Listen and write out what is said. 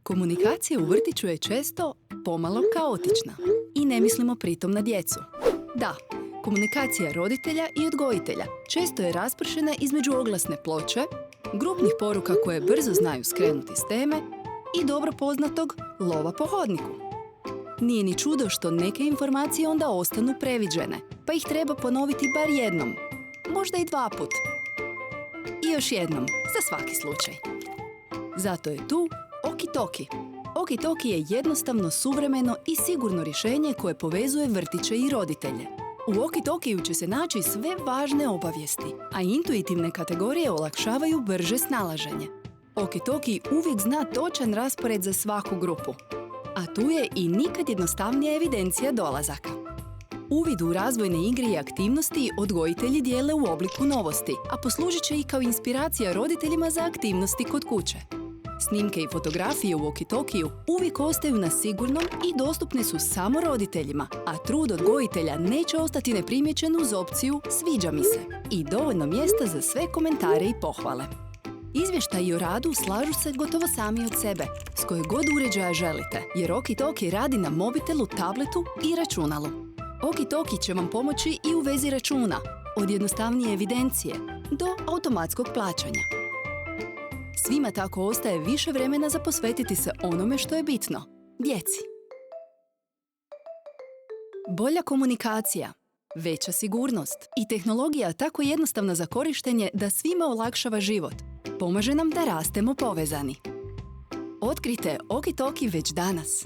Komunikacija u vrtiću je često pomalo kaotična i ne mislimo pritom na djecu. Da, komunikacija roditelja i odgojitelja često je raspršena između oglasne ploče, grupnih poruka koje brzo znaju skrenuti s teme i dobro poznatog lova po hodniku. Nije ni čudo što neke informacije onda ostanu previđene, pa ih treba ponoviti bar jednom, možda i 2 puta. I još jednom, za svaki slučaj. Zato je tu Oki-Toki. Oki-Toki je jednostavno, suvremeno i sigurno rješenje koje povezuje vrtiće i roditelje. U Oki-Tokiju će se naći sve važne obavijesti, a intuitivne kategorije olakšavaju brže snalaženje. Oki-Toki uvijek zna točan raspored za svaku grupu. A tu je i nikad jednostavnija evidencija dolazaka. Uvid u razvojne igre i aktivnosti odgojitelji dijele u obliku novosti, a poslužit će i kao inspiracija roditeljima za aktivnosti kod kuće. Snimke i fotografije u Oki-Tokiju uvijek ostaju na sigurnom i dostupne su samo roditeljima, a trud odgojitelja neće ostati neprimjećen uz opciju sviđa mi se i dovoljno mjesta za sve komentare i pohvale. Izvještaji o radu slažu se gotovo sami od sebe, s kojeg god uređaja želite, jer Oki-Toki radi na mobitelu, tabletu i računalu. Oki-Toki će vam pomoći i u vezi računa, od jednostavnije evidencije do automatskog plaćanja. Svima tako ostaje više vremena za posvetiti se onome što je bitno – djeci. Bolja komunikacija, veća sigurnost i tehnologija tako jednostavna za korištenje da svima olakšava život, pomaže nam da rastemo povezani. Otkrite Oki-Toki već danas.